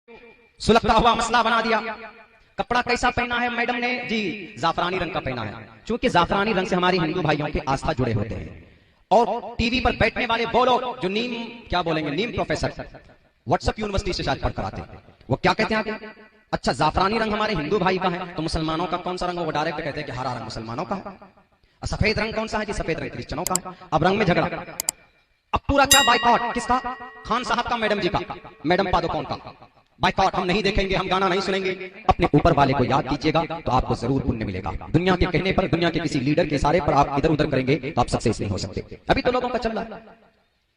सुलगता हुआ मसला बना दिया। कपड़ा कैसा पहना है मैडम ने? जी जाफरानी रंग का पहना है। क्योंकि जाफरानी रंग से हमारी हिंदू भाइयों के आस्था जुड़े होते हैं। और टीवी पर बैठने वाले वो लोग जो नीम क्या बोलेंगे, नीम प्रोफेसर व्हाट्सएप यूनिवर्सिटी से शायद पढ़कर आते हैं, वो क्या कहते हैं आगे? अच्छा जाफरानी रंग हमारे हिंदू भाई का है तो मुसलमानों का कौन सा रंग? वो डायरेक्ट कहते हैं कि हरा रंग मुसलमानों का है। सफेद रंग कौन सा है? जी सफेद रंग क्रिश्चियनों का है। अब रंग में झगड़ा। अब पूरा क्या बाइकआउट किसका? खान साहब का, मैडम जी का, मैडम पादुकोण का बाइकआउट। हम नहीं देखेंगे, हम गाना नहीं सुनेंगे। अपने ऊपर वाले को याद कीजिएगा तो आपको जरूर पुण्य मिलेगा। दुनिया के कहने पर, दुनिया के किसी लीडर के इशारे पर आप इधर उधर करेंगे तो आप सक्सेस नहीं हो सकते। अभी तो लोगों का चल रहा है,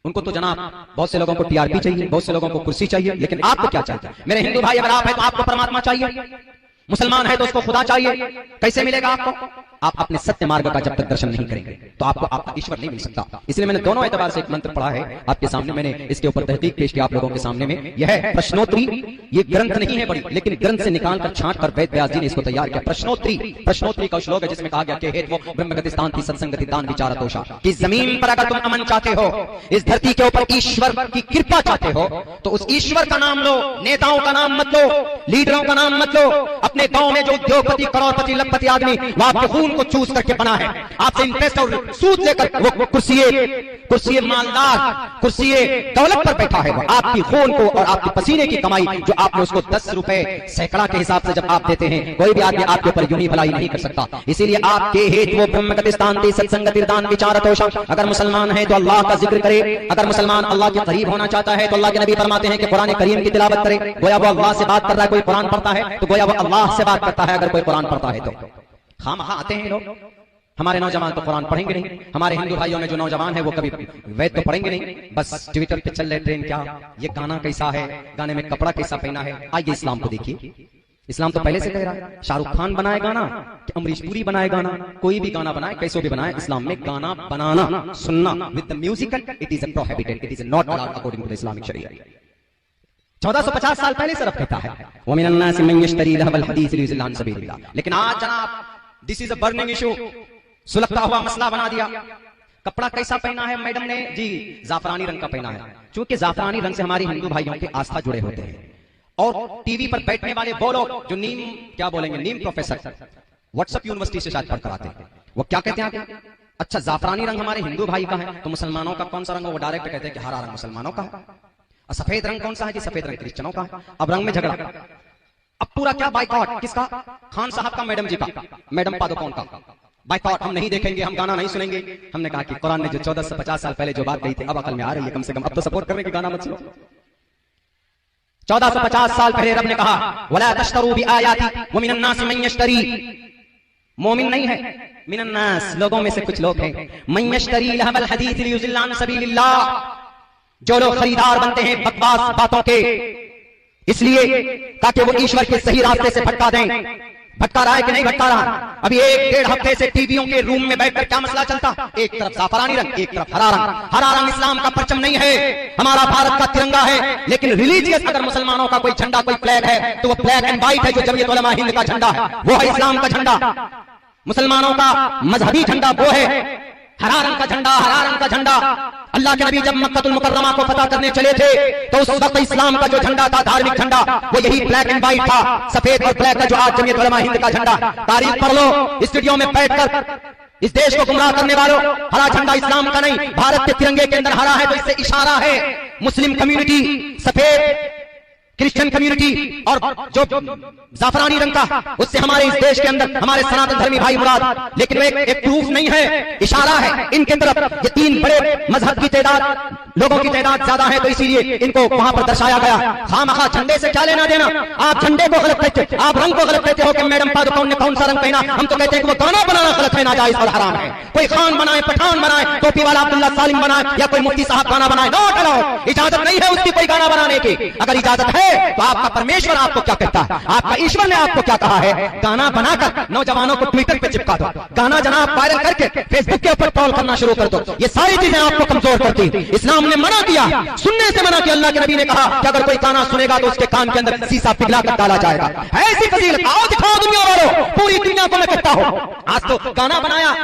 उनको तो जनाब बहुत से लोगों को टीआरपी चाहिए, बहुत से लोगों को कुर्सी चाहिए, लेकिन आपको क्या चाहिए? मेरे हिंदू भाई, अगर आप है तो आपको परमात्मा चाहिए, मुसलमान है तो उसको खुदा चाहिए। कैसे मिलेगा आपको? आप अपने सत्य मार्ग का जब तक दर्शन नहीं करेंगे तो आपको आपका ईश्वर नहीं मिल सकता। इसलिए मैंने दोनों एतबार से एक मंत्र पढ़ा है आपके सामने, मैंने इसके ऊपर तहकीक पेश किया आप लोगों के सामने में। यह है प्रश्नोत्तरी। ये ग्रंथ नहीं है बड़ी, लेकिन ग्रंथ से निकालकर छांट कर वेद व्यास जी ने इसको तैयार किया। प्रश्नोत्तरी, प्रश्नोत्तरी का श्लोक है जिसमें कहा गया कि हेतु ब्रह्मगति स्थान सत्संगति दान विचार तोषा, कि जमीन पर अगर तुम अमन चाहते हो, इस धरती के ऊपर ईश्वर की कृपा चाहते हो, तो उस ईश्वर का नाम लो, नेताओं का नाम मत लो, लीडरों का नाम मत लो। अपने गांव में जो उद्योगपति, करोड़पति, लखपति आदमी वो आपके खून को चूस करके बना है, आपसे इंटरेस्ट और सूद लेकर वो कुर्सी मालदार, कुर्सी दौलत पर बैठा है। वो आपकी खून को और आपके पसीने की कमाई जो आपने उसको 10 रुपए सैकड़ा के हिसाब से जब आप देते हैं, कोई भी आदमी आपके ऊपर यूं ही भलाई नहीं कर सकता। इसीलिए आपके हेतु वो ब्रह्मगति स्थान सत्संगति दान विचार तोषा। अगर मुसलमान है तो अल्लाह का जिक्र करे, अगर मुसलमान अल्लाह के करीब होना चाहता है तो अल्लाह के नबी फरमाते हैं कि कुरान करीम की तिलावत करे। गोया वो अल्लाह से बात कर रहा है, कोई कुरान पढ़ता है तो गोया वो अल्लाह से बात करता है अगर कोई कुरान पढ़ता है तो। खामखा आते हैं लोग, हमारे नौजवान तो कुरान पढ़ेंगे नहीं, हमारे हिंदू भाइयों में जो नौजवान है वो कभी वेद तो पढ़ेंगे नहीं, बस ट्विटर पे चल रहे ट्रेंड क्या, ये गाना कैसा है, गाने में कपड़ा कैसा पहना है। आइए इस्लाम को देखिए। इस्लाम तो पहले से कह रहा है, शाहरुख खान बनाए गाना कि अमरीश पुरी बनाए गाना, कोई भी गाना बनाए, कैसे भी बनाए, इस्लाम में गाना बनाना, सुनना with the musical, it is prohibited, it is not allowed according to the Islamic शरीया। 1450 साल पहले से रब कहता है वो मिनन नास मन यश्तरी लहवल हदीस लियुज़िल्ला अन सबीलिल्लाह। लेकिन आज जनाब this is a burning issue. सुलगता हुआ मसला बना दिया। कपड़ा कैसा पहना है मैडम ने? जी जाफरानी रंग का पहना है। क्योंकि जाफरानी रंग से हमारी हिंदू भाइयों के आस्था जुड़े होते हैं। और टीवी पर बैठने वाले वो लोग जो नीम क्या बोलेंगे, नीम प्रोफेसर व्हाट्सएप यूनिवर्सिटी से शायद पढ़कर आते हैं, वो क्या कहते हैं आगे? अच्छा जाफरानी रंग हमारे हिंदू भाई का है तो मुसलमानों का कौन सा रंग? वो डायरेक्ट कहते हैं कि हरा रंग मुसलमानों का है। सफेद रंग कौन सा है? जी सफेद रंग क्रिश्चियनों का है। अब रंग में झगड़ा। अब पूरा क्या बाइकआउट किसका? खान साहब का, मैडम जी का, मैडम पादुकोण का बाइकआउट। हम नहीं देखेंगे, हम गाना नहीं सुनेंगे। हमने कहा कि कुरान ने जो 1450 साल पहले जो बात कही थी अब अकल में आ रही है, कम से कम अब तो सपोर्ट करने की गाना मत सुनो। 1450 साल पहले रब ने कहा वला तश्तरू बि आयाती व मिनन नास मन यश्तरी। मोमिन नहीं है, मिनन नास लोगों में से कुछ लोग हैं, मन यश्तरी लहवल हदीस लियुज़िल्ला अन सबीलिल्लाह, जो लोग खरीदार बनते हैं बकवास बातों के, इसलिए ताकि वो ईश्वर के सही रास्ते से भटका दें। भटका रहा है कि नहीं भटका रहा? अभी 1-1.5 हफ्ते से टीवियों के रूम में बैठकर क्या मसला चलता? एक तरफ जाफरानी रंग, एक तरफ हरा रंग। हरा रंग इस्लाम का परचम नहीं है, हमारा भारत का तिरंगा है। लेकिन रिलीजियस अगर मुसलमानों का कोई झंडा, कोई फ्लैग है तो वो ब्लैक एंड व्हाइट है, जो जमीयत उलमा हिंद का झंडा है, वो है इस्लाम का झंडा। मुसलमानों का मजहबी झंडा वो है हरा रंग का झंडा। हरा रंग का झंडा अल्लाह के नबी जब मक्कतुल मुकर्रमा को फतह करने चले थे तो उस वक्त इस्लाम का जो झंडा था, धार्मिक झंडा, वो यही ब्लैक एंड व्हाइट था, सफेद और ब्लैक का जो आज जमीयत उलमा हिंद का झंडा। तारीख पढ़ लो स्टूडियो में बैठकर। इस देश को गुमराह करने वालों, हरा झंडा इस्लाम का नहीं, भारत के तिरंगे के अंदर हरा है तो इससे इशारा है मुस्लिम कम्युनिटी, सफेद क्रिश्चियन कम्युनिटी, और जो जाफरानी रंग का उससे हमारे इस देश के अंदर हमारे सनातन धर्मी भाई मुराद। लेकिन वो एक प्रूफ नहीं है, इशारा है इनके तरफ। ये 3 बड़े मजहब की तादाद, लोगों की तादाद ज्यादा है तो इसीलिए इनको वहां पर दर्शाया गया। खामखा झंडे से क्या लेना देना? आप झंडे को गलत कहते, आप रंग को गलत कहते हो कि मैडम पादुकोण ने कौन सा रंग पहना। हम तो कहते हैं कि वो गाना बनाना गलत है, नाजायज और हराम है। कोई खान बनाए, पठान बनाए, टोपी वाला अब्दुल्ला सालिम बनाए, या कोई मुफ्ती साहब गाना बनाए, नॉट अलाउड। इजाजत नहीं है उसकी कोई गाना बनाने की। अगर इजाजत है तो आपका परमेश्वर आपको क्या कहता है, आपका ईश्वर ने आपको क्या कहा है? गाना बनाकर नौजवानों को ट्विटर पे चिपका दो, गाना जनाब वायरल करके फेसबुक के ऊपर ट्रोल करना शुरू कर दो। ये सारी चीजें आपको कमजोर करती है। इस्लाम ने मना किया, सुनने से मना किया। अल्लाह के नबी ने कहा कि अगर कोई गाना सुनेगा तो उसके कान के अंदर शीशा पिघला कर डाला जाएगा। ऐसी फजीलत आओ दिखाओ दुनिया वालों, पूरी दुनिया को मैं कहता हूं। आज तो गाना बनाया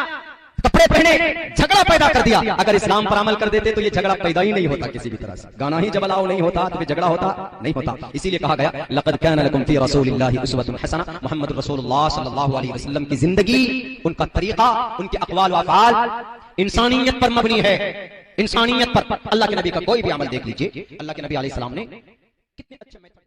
कपड़े पहने, झगड़ा पैदा कर दिया। अगर इस्लाम पर अमल कर देते तो ये झगड़ा पैदा ही नहीं होता किसी भी तरह से। गाना ही जब अलाउ नहीं होता तो फिर झगड़ा होता नहीं होता। इसीलिए कहा गया लक़द कान लकुम फी रसूलिल्लाहि उसवतुन हसना, मोहम्मद रसूलुल्लाह सल्लल्लाहु अलैहि वसल्लम की जिंदगी, उनका तरीका, उनके अक़वाल व अफ़आल इंसानियत पर मबनी है। इंसानियत पर। अल्लाह के नबी का कोई भी अमल देख लीजिए, अल्लाह के नबी अलैहि सलाम ने कितने अच्छे मेथड